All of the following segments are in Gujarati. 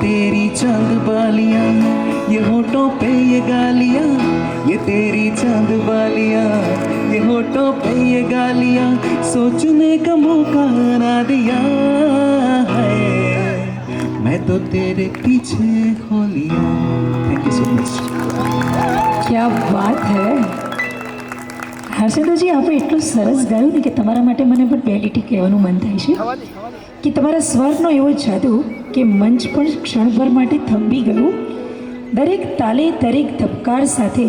तेरी चांद बालियाँ, ये होठों पे ये गालियाँ, ये तेरी चांद बालियाँ, ये होठों पे ये गालियाँ, सोचने का मौका ना दिया है, मैं तो तेरे पीछे हो लिया। Thank you so much. क्या बात है હર્ષદજી, આપણે એટલું સરસ ગાયું ને કે તમારા માટે મને પણ બે લીટી કહેવાનું મન થાય છે કે તમારા સ્વરનો એવો જાદુ કે મંચ પણ ક્ષણભર માટે થંભી ગયું. દરેક તાલે દરેક ધબકાર સાથે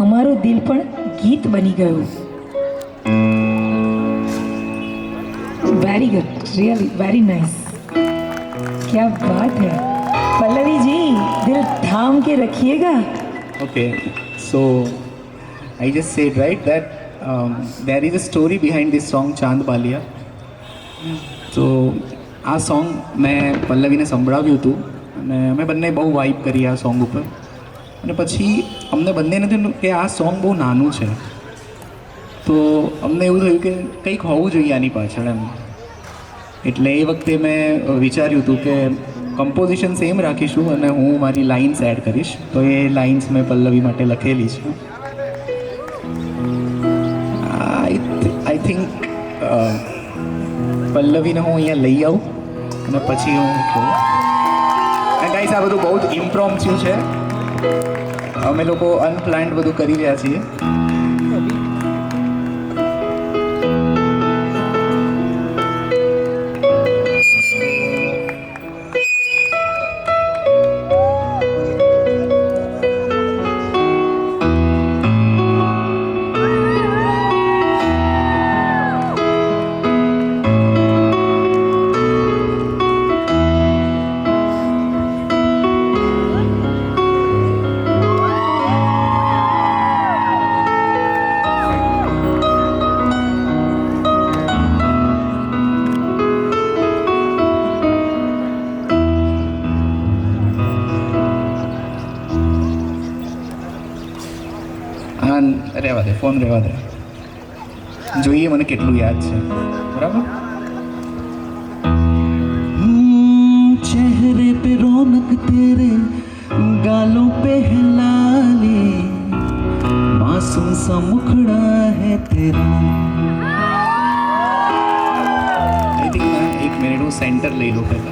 અમારું દિલ પણ ગીત બની ગયું. Very good, really very nice. क्या बात है पल्लवी जी, दिल थाम के रखिएगा. Okay, so I just said right that there is a story behind this song ચાંદ બાલિયા. તો આ સોંગ મેં પલ્લવીને સંભળાવ્યું હતું અને અમે બંને બહુ વાઇબ કરી આ સોંગ ઉપર. અને પછી અમને બંનેને થયું કે આ સોંગ બહુ નાનું છે, તો અમને એવું થયું કે કંઈક હોવું જોઈએ આની પાછળ એમ. એટલે એ વખતે મેં વિચાર્યું હતું કે કમ્પોઝિશન સેમ રાખીશું અને હું મારી લાઇન્સ એડ કરીશ. તો એ લાઇન્સ મેં પલ્લવી માટે લખેલી છે. આઈ થિંક પલ્લવીને હું અહીંયા લઈ આવું અને પછી હું કહું. ગાઈસ, આ બધું બહુ જ ઇમ્પ્રોમ્પ્ચ્યુ છે. અમે લોકો અનપ્લાન્ડ બધું કરી રહ્યા છીએ. રહેવા દે, ફોન રહેવા દે, જોઈએ મને કેટલું યાદ છે. બરાબર. ચહેરે पे रौनक तेरे, गालों पे है लाली, मासूम सा मुखड़ा है तेरा. आई थिंक मैं 1 मिनट હું સેન્ટર લઈ લો પહેલા.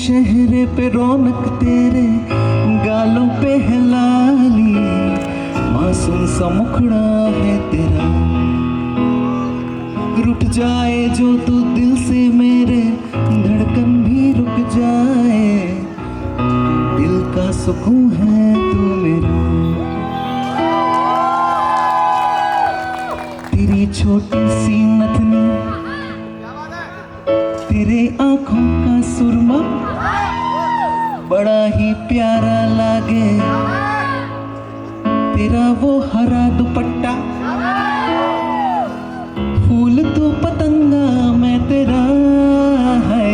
चेहरे पे रौनक तेरे, गालों पे है लाली, मासूम सा मुखड़ा है तेरा. रुक जाए जो तो दिल से मेरे, धड़कन भी रुक जाए, दिल का सुकून है तू मेरा. तेरी छोटी सी नथनी, तेरे आँखों का सुरमा बड़ा ही प्यारा लागे, तेरा वो हरा दुपट्टा, फूल तो पतंगा मैं तेरा है,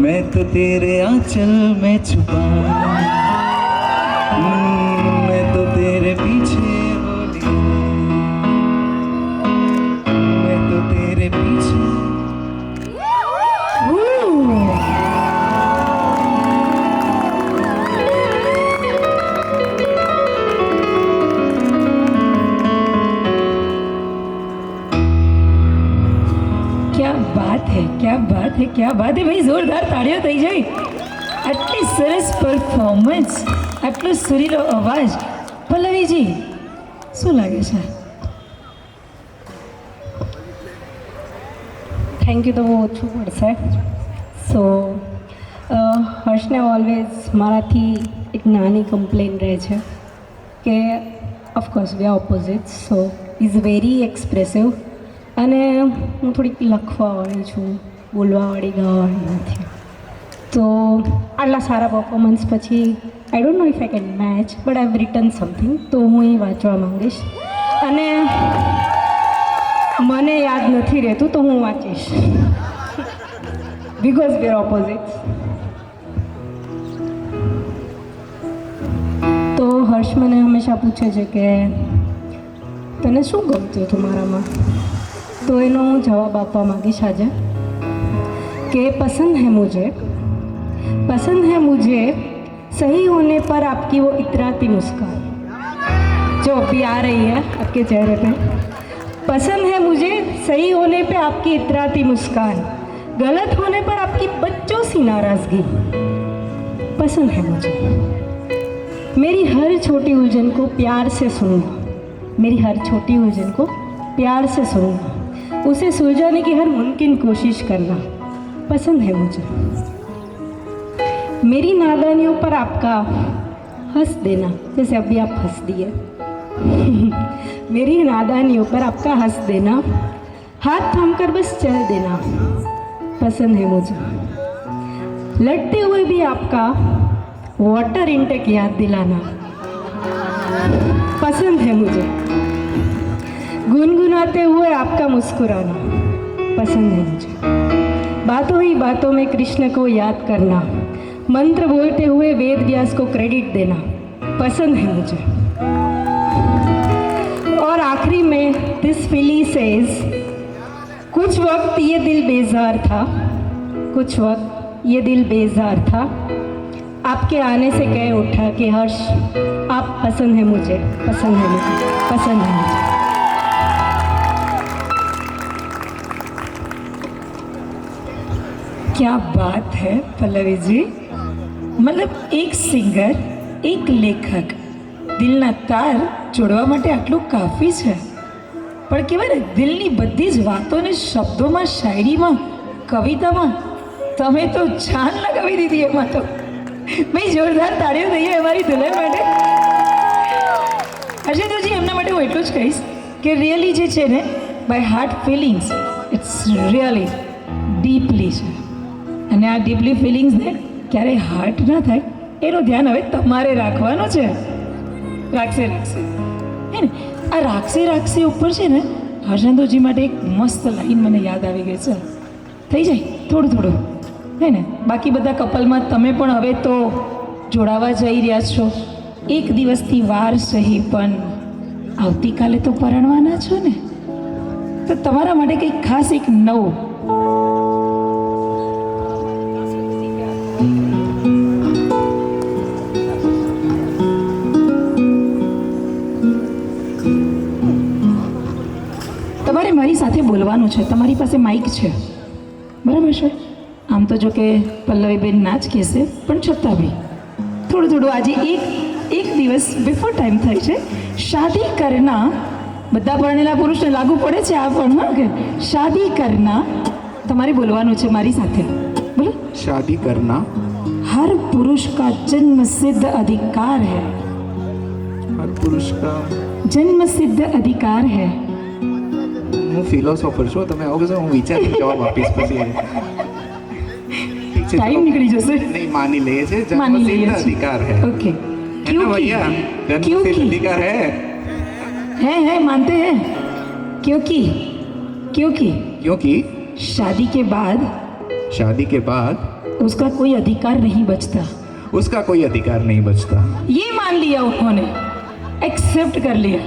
मैं तो तेरे आंचल में छुपा, मैं तो तेरे पीछे हो लिया, मैं तो तेरे पीछे. क्या बात है, क्या बात है, क्या बात है ભાઈ. જોરદાર તાળીઓ થઈ જાય. આટલી સરસ પરફોર્મન્સ, આટલો સુરીલો અવાજ. પલ્લવીજી, શું લાગે છે? થેન્ક યુ તો બહુ ઓછું પડશે. સો હર્ષને ઓલવેઝ મારાથી એક નાની કમ્પ્લેન રહે છે કે of course we are opposite. So is very expressive અને હું થોડીક લખવાવાળી છું, બોલવાવાળી, ગાવાવાળી નથી. તો આટલા સારા પરફોર્મન્સ પછી I don't know if I can match but I have return something, તો હું એ વાંચવા માંગીશ અને મને યાદ નથી રહેતું તો હું વાંચીશ બિકોઝ વી આર ઓપોઝિટ્સ. તો હર્ષ મને હંમેશા પૂછે છે કે તને શું ગમતું હતું મારામાં, તો એનો હું જવાબ આપવા માંગીશ આજે कि पसंद है मुझे सही होने पर आपकी वो इतराती मुस्कान जो अभी आ रही है आपके चेहरे पे. पसंद है मुझे सही होने पे आपकी इतराती मुस्कान, गलत होने पर आपकी बच्चों सी नाराज़गी. पसंद है मुझे मेरी हर छोटी उलझन को प्यार से सुनना, मेरी हर छोटी उलझन को प्यार से सुनना, उसे सुलझाने की हर मुमकिन कोशिश करना पसंद है मुझे. मेरी नादानियों पर आपका हंस देना, जैसे अभी आप हंस दिए मेरी नादानियों पर आपका हंस देना, हाथ थाम कर बस चल देना पसंद है मुझे. लड़ते हुए भी आपका वाटर इंटेक याद दिलाना पसंद है मुझे. गुनगुनाते हुए आपका मुस्कुराना पसंद है मुझे. बातों ही बातों में कृष्ण को याद करना, मंत्र बोलते हुए वेद व्यास को क्रेडिट देना पसंद है मुझे. और आखिरी में दिस फिली सेज, कुछ वक्त ये दिल बेजार था, कुछ वक्त ये दिल बेजार था, आपके आने से कह उठा कि हर्ष आप पसंद है मुझे, पसंद है मुझे, पसंद है मुझे. क्या बात है पल्लवी जी, मतलब એક સિંગર, એક લેખક દિલના તાર જોડવા માટે આટલું કાફી છે, પણ કહેવાય ને દિલની બધી જ વાતોને શબ્દોમાં, શાયરીમાં, કવિતામાં તમે તો જાન લગાવી દીધી એમાં તો. ભાઈ જોરદાર તાળીઓ દઈએ અમારી દુલ્હન માટે. હર્ષદજી એમના માટે હું એટલું જ કહીશ કે રિયલી જે છે ને by heart feelings it's really deeply છે, અને આ ડીપલી ફિલિંગ્સને ક્યારેય હાર્ટ ના થાય એનું ધ્યાન હવે તમારે રાખવાનું છે. રાખશે હે ને, આ રાખશે ઉપર છે ને હર્ષદજી માટે એક મસ્ત લાઈન મને યાદ આવી ગઈ છે. થઈ જાય થોડું હે ને. બાકી બધા કપલમાં તમે પણ હવે તો જોડાવા જઈ રહ્યા છો. એક દિવસથી વાર સહી પણ આવતીકાલે તો પરણવાના છો ને, તો તમારા માટે કંઈક ખાસ એક નવું તમારે મારી સાથે બોલવાનું છે. તમારી પાસે માઇક છે, બરાબર છે? આમ તો જો કે પલ્લવીબેન ના જ કહેશે, પણ છતાં બી થોડું આજે એક દિવસ બિફોર ટાઈમ થાય છે. શાદી કરના, બધા પરણેલા પુરુષને લાગુ પડે છે આ પણ, હા કે શાદી કરના તમારે બોલવાનું છે મારી સાથે. બોલો. शादी करना हर पुरुष का जन्म सिद्ध अधिकार है, हर पुरुष का जन्म सिद्ध अधिकार है. હું ફિલોસોફર છું, તમે આવો છો, હું વિચારીને જવાબ આપીશ પછી. टाइम निकली जैसे नहीं मानी लिए छे, मानी लिए जन्मसिद्ध छे. अधिकार है. ओके. है ना भैया, जन्मसिद्ध अधिकार है मानते हैं. क्योंकि क्योंकि शादी के बाद शादी के बाद उसका कोई अधिकार नहीं बचता. उसका कोई अधिकार नहीं बचता. ये मान लिया उन्होंने, एक्सेप्ट कर लिया.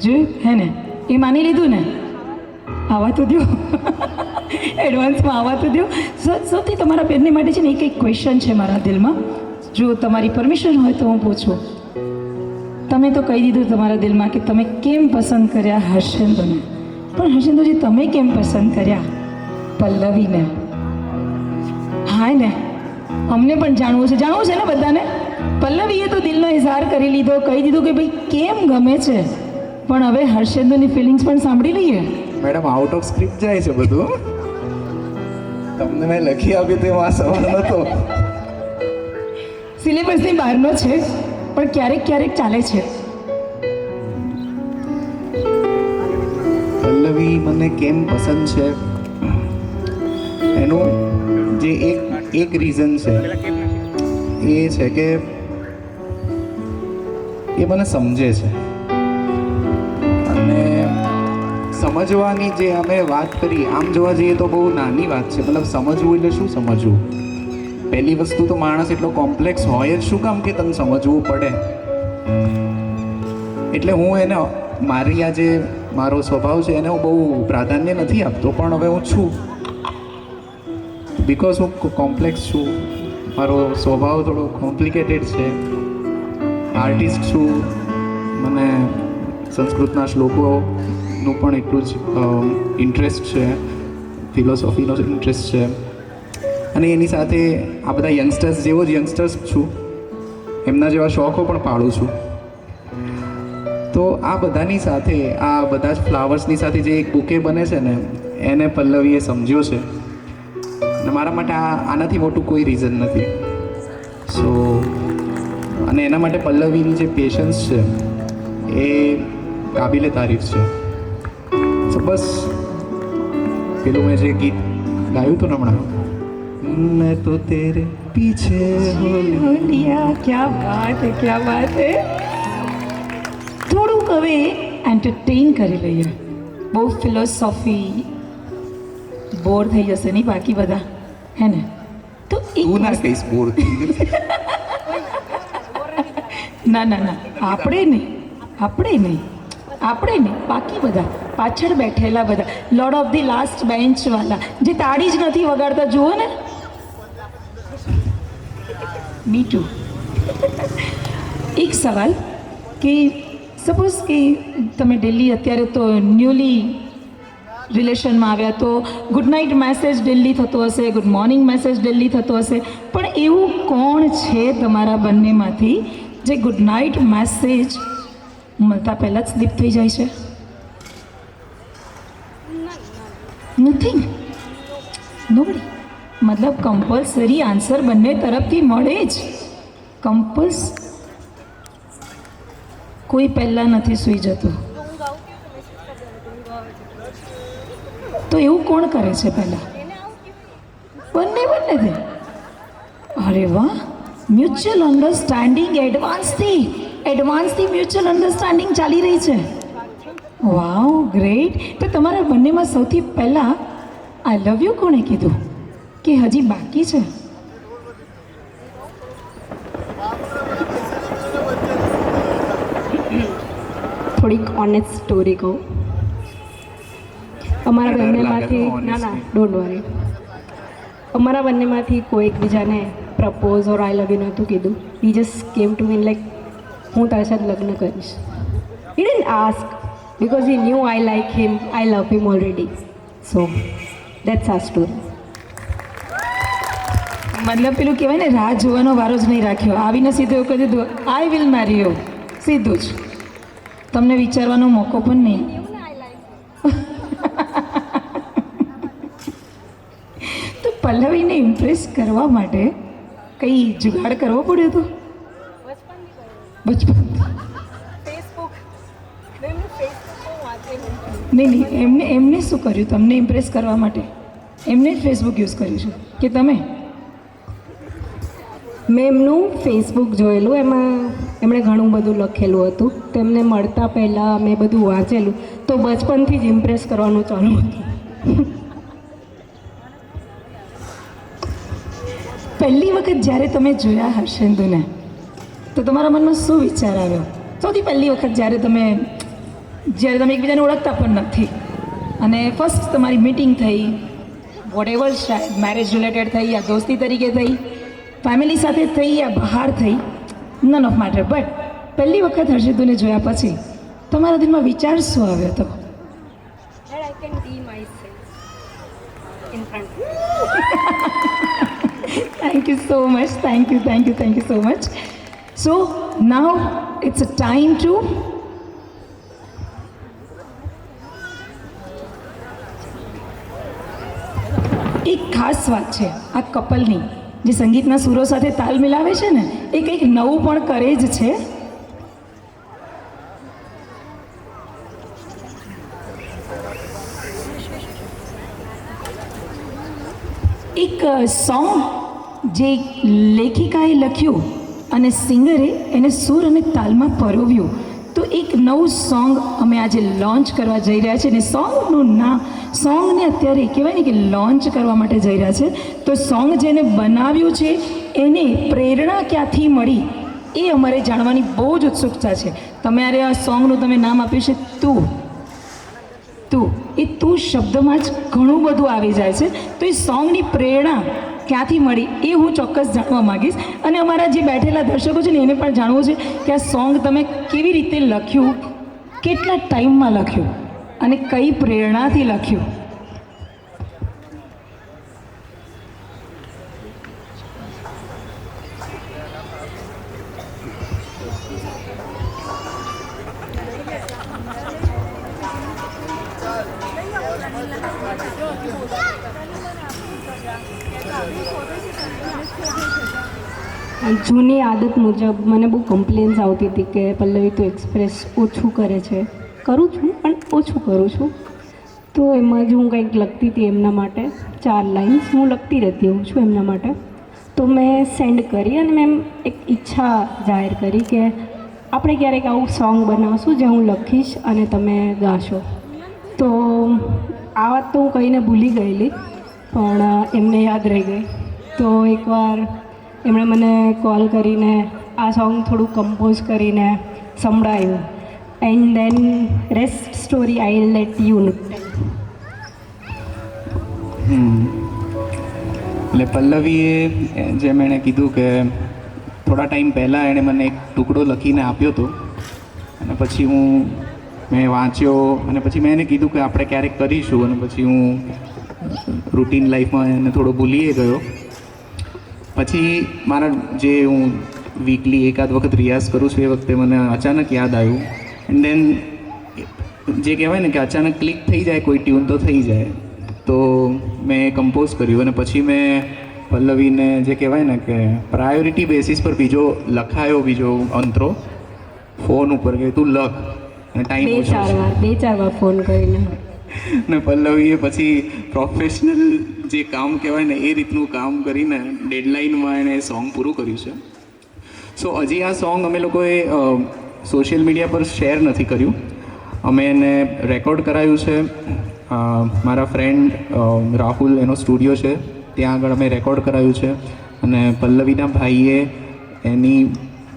जो है ने એ માની લીધું ને. આવા તો દો એડવાન્સમાં આવા તો દો. સૌથી તમારા બેનને માટે છે ને એક ક્વેશ્ચન છે મારા દિલમાં, જો તમારી પરમિશન હોય તો હું પૂછું. તમે તો કહી દીધું તમારા દિલમાં કે તમે કેમ પસંદ કર્યા હર્ષેન્દુને, પણ હર્ષેન્દુજી તમે કેમ પસંદ કર્યા પલ્લવીને? હા ને, અમને પણ જાણવું છે ને બધાને. પલ્લવીએ તો દિલનો ઇઝહાર કરી લીધો, કહી દીધું કે ભાઈ કેમ ગમે છે, પણ હવે હર્ષેન્દુની ફિલિંગ્સ પણ સાંભળી લઈએ. મેડમ આઉટ ઓફ સ્ક્રિપ્ટ જાય છે બધું. તમને મેં લખી આપ્યું તો આ સવાલ નહોતો. સિલેબસની બહારનો છે, પણ ક્યારેક ચાલે છે. પલ્લવી મને કેમ પસંદ છે એનું જે એક એક રીઝન છે, એ છે કે એ મને સમજે છે. અને સમજવાની જે અમે વાત કરી, આમ જોવા જઈએ તો બહુ નાની વાત છે. મતલબ સમજવું એટલે શું સમજવું? પહેલી વસ્તુ તો માણસ એટલો કોમ્પ્લેક્સ હોય જ શું કામ કે તને સમજવું પડે. એટલે હું એને મારી આ જે મારો સ્વભાવ છે એને હું બહુ પ્રાધાન્ય નથી આપતો, પણ હવે હું છું બિકોઝ હું કોમ્પ્લેક્સ છું. મારો સ્વભાવ થોડો કોમ્પ્લિકેટેડ છે. આર્ટિસ્ટ છું, મને સંસ્કૃતના શ્લોકોનું પણ એટલું જ ઇન્ટરેસ્ટ છે, ફિલોસોફીનો ઇન્ટરેસ્ટ છે. અને એની સાથે આ બધા યંગસ્ટર્સ જેવો જ યંગસ્ટર્સ છું, એમના જેવા શોખો પણ પાળું છું. તો આ બધાની સાથે, આ બધા જ ફ્લાવર્સની સાથે જે એક બુકે બને છે ને, એને પલ્લવીએ સમજ્યો છે. અને મારા માટે આનાથી મોટું કોઈ રીઝન નથી. સો અને એના માટે પલ્લવીની જે પેશન્સ છે એ કાબિલે તારીફ છે. સો બસ પેલું મેં જે ગીત ગાયું હતું ને હમણાં, મેં તો તેરે પીછે हो लिया, क्या बात है, क्या बात है. થોડુંક હવે એન્ટરટેન કરી લઈએ. બહુ ફિલોસોફી બોર થઈ જશે નહીં બાકી બધા, હે ને? તો તું ના કહીશ બોર. ના ના ના, આપણે નહીં, બાકી બધા પાછળ બેઠેલા બધા, લોર્ડ ઓફ ધી લાસ્ટ બેન્ચવાળા જે તાળી જ નથી વગાડતા, જુઓ ને. Me to. એક સવાલ કે સપોઝ કે તમે દિલ્હી અત્યારે તો ન્યૂલી રિલેશનમાં આવ્યા, તો ગુડ નાઇટ મેસેજ દિલ્હી થતો હશે, ગુડ મોર્નિંગ મેસેજ દિલ્હી થતો હશે, પણ એવું કોણ છે તમારા બંનેમાંથી જે ગુડ નાઇટ મેસેજ મળતા પહેલાં જ સ્લીપ થઈ જાય છે? નથી. નોબડી. મતલબ કમ્પલસરી આન્સર બંને તરફથી મળે જ. કમ્પલ્સ કોઈ પહેલાં નથી સૂઈ જતું. તો એવું કોણ કરે છે પહેલાં? બંને દે. અરે વાહ, મ્યુચ્યુઅલ અન્ડરસ્ટેન્ડિંગ એડવાન્સથી મ્યુચ્યુઅલ અન્ડરસ્ટેન્ડિંગ ચાલી રહી છે. વાવ, ગ્રેટ. તો તમારા બંનેમાં સૌથી પહેલાં આઈ લવ યુ કોણે કીધું કે હજી બાકી છે? થોડીક ઓનેસ્ટ સ્ટોરી કહું. અમારા બંનેમાંથી, ના ડોન્ટ વરી, અમારા બંનેમાંથી કોઈ એકબીજાને propose or I love you નહોતું કીધું. He just came to mean like હું તારી સાથે લગ્ન કરીશ. He didn't ask because he knew I like him, I love him already. So that's our story. મતલબ પેલું કહેવાય ને, રાહ જોવાનો વારો જ નહીં રાખ્યો, આવીને સીધું એવું કહી દીધું, આઈ વિલ મેરી યુ. સીધું જ, તમને વિચારવાનો મોકો પણ નહીં. તો પલ્લવીને ઇમ્પ્રેસ કરવા માટે કંઈ જુગાડ કરવો પડ્યો હતો? બચપન નહીં, એમને શું કર્યું તમને ઇમ્પ્રેસ કરવા માટે? એમને જ ફેસબુક યુઝ કર્યું છે કે તમે? મેં એમનું ફેસબુક જોયેલું, એમાં એમણે ઘણું બધું લખેલું હતું. તેમને મળતા પહેલાં મેં બધું વાંચેલું, તો બચપનથી જ ઇમ્પ્રેસ કરવાનું ચાલુ હતું. પહેલી વખત જ્યારે તમે જોયા હર્ષેન્દુને, તો તમારા મનમાં શું વિચાર આવ્યો? સૌથી પહેલી વખત જ્યારે તમે એકબીજાને ઓળખતા પણ નથી અને ફર્સ્ટ તમારી મીટિંગ થઈ, વોટ એવર, મેરેજ રિલેટેડ થઈ યા દોસ્તી તરીકે થઈ, ફેમિલી સાથે થઈ યા બહાર થઈ, નન ઓફ મેટર, બટ પહેલી વખત હર્ષિદુને જોયા પછી તમારા દિલમાં વિચાર શું આવ્યો હતો? Thank you so much. Thank you so much. So now it's a time to એક ખાસ વાત છે આ કપલની, જે સંગીતના સુરો સાથે તાલ મિલાવે છે ને, એ કંઈક નવું પણ કરે જ છે. એક સોંગ જે લેખિકાએ લખ્યું અને સિંગરે એને સુર અને તાલમાં પરોવ્યું. તો એક નવું સોંગ અમે આજે લોન્ચ કરવા જઈ રહ્યા છીએ અને સોંગને અત્યારે કહેવાય ને કે લોન્ચ કરવા માટે જઈ રહ્યા છે. તો સોંગ જેને બનાવ્યું છે એને પ્રેરણા ક્યાંથી મળી એ અમારે જાણવાની બહુ જ ઉત્સુકતા છે. તમારે આ સોંગનું તમે નામ આપ્યું છે તું. એ તું શબ્દમાં જ ઘણું બધું આવી જાય છે. તો એ સોંગની પ્રેરણા ક્યાંથી મળી એ હું ચોક્કસ જાણવા માગીશ. અને અમારા જે બેઠેલા દર્શકો છે ને એને પણ જાણવું છે કે આ સોંગ તમે કેવી રીતે લખ્યું, કેટલા ટાઈમમાં લખ્યું અને કઈ પ્રેરણાથી લખ્યું. જૂની આદત મુજબ મને બહુ કમ્પ્લેન્સ આવતી હતી કે પલ્લવી તો એક્સપ્રેસ ઓછું કરે છે. કરું છું પણ ઓછું કરું છું. તો એમાં જ હું કંઈક લખતી હતી એમના માટે, 4 લાઇન્સ હું લખતી રહેતી હોઉં છું એમના માટે. તો મેં સેન્ડ કરી અને મેં એક ઈચ્છા જાહેર કરી કે આપણે ક્યારેક આવું સોંગ બનાવશું જે હું લખીશ અને તમે ગાશો. તો આ વાત તો હું કહીને ભૂલી ગયેલી પણ એમને યાદ રહી ગઈ. તો એકવાર એમણે મને કોલ કરીને આ સોંગ થોડું કમ્પોઝ કરીને સંભળાયું. And then rest story I let you know. એટલે પલ્લવીએ જેમ એણે કીધું કે થોડા ટાઈમ પહેલાં એણે મને એક ટુકડો લખીને આપ્યો હતો અને પછી મેં વાંચ્યો અને પછી મેં એને કીધું કે આપણે ક્યારેક કરીશું અને પછી હું રૂટીન લાઈફમાં એને થોડો ભૂલીએ ગયો. પછી મારા જે હું વીકલી એકાદ વખત રિયાઝ કરું છું એ વખતે મને અચાનક યાદ આવ્યું. એન્ડ દેન જે કહેવાય ને કે અચાનક ક્લિક થઈ જાય કોઈ ટ્યુન તો થઈ જાય. તો મેં કમ્પોઝ કર્યું અને પછી મેં પલ્લવીને જે કહેવાય ને કે પ્રાયોરિટી બેસિસ પર બીજો અંતરો ફોન ઉપર કે તું લખ અને ટાઈમ બે ચાર વાર ફોન કરીને ને પલ્લવીએ પછી પ્રોફેશનલ જે કામ કહેવાય ને એ રીતનું કામ કરીને ડેડલાઇનમાં એણે સોંગ પૂરું કર્યું છે. સો હજી આ સોંગ અમે લોકોએ સોશિયલ મીડિયા પર શેર નથી કર્યું. અમે એને રેકોર્ડ કરાયું છે. મારા ફ્રેન્ડ રાહુલ એનો સ્ટુડિયો છે ત્યાં આગળ અમે રેકોર્ડ કરાયું છે અને પલ્લવીના ભાઈએ એની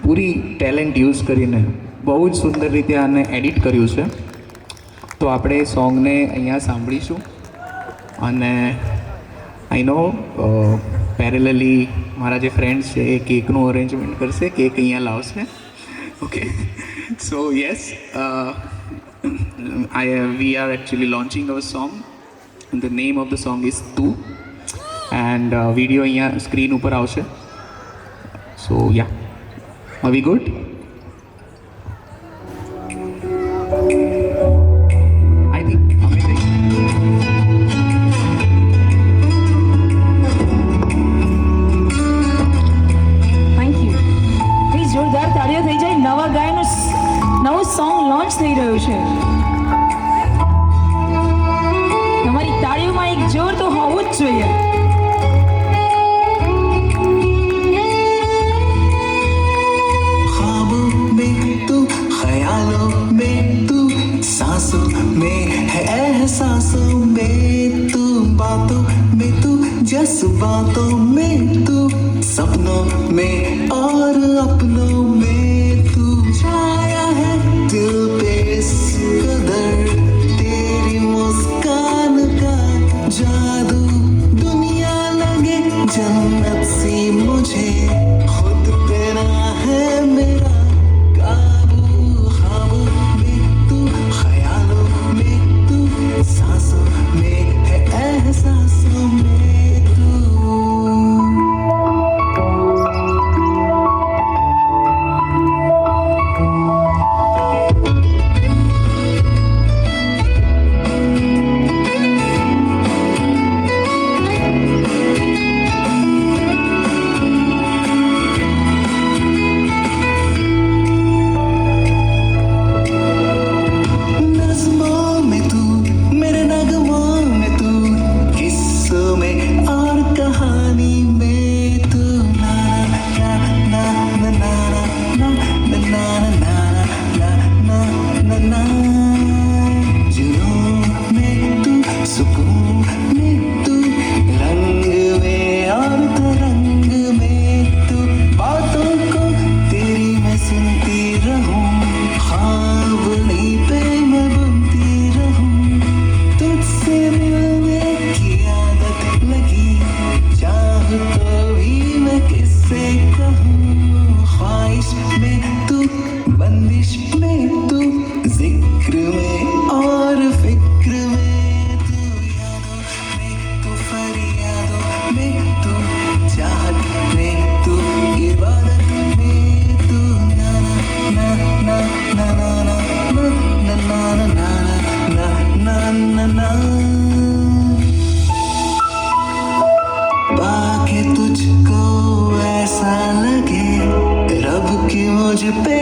પૂરી ટેલેન્ટ યુઝ કરીને બહુ જ સુંદર રીતે આને એડિટ કર્યું છે. તો આપણે એ સોંગને અહીંયા સાંભળીશું અને આઈ નો પેરેલલી મારા જે ફ્રેન્ડ્સ છે એ કેકનું અરેન્જમેન્ટ કરશે, કેક અહીંયા લાવશે. Okay, so yes, we are actually launching our song and the name of the song is Tu and video અહીંયા સ્ક્રીન ઉપર આવશે. સો યા, are we good? I think amazing. Thank you. Please જોરદાર તાળીઓ થઈ જાય. નવા ગાયનું નવું સોંગ લોન્ચ થઈ રહ્યું છે. તમારી તાળીઓમાં એક જોર તો હોવું જ જોઈએ. ख्यालों में तू, सांसों में है एहसासों में तू, बातों में तू, जज्बातों में तू, सपनों में और अपनों में तू छाया है दिल पे इस कदर, तेरी मुस्कान का जादू दुनिया लगे जन्नत सी मुझे, खुद पे ना है मेरा सांसों में है एहसासों में तू. जिक्र में और फिक्र में तू यादों में, तू फरियादों में, तू चाहत में, तू इबादत में, तू ना ना ना ना ना ना ना ना ना ना ना ना पाके तुझको ऐसा लगे रब की मुझ पे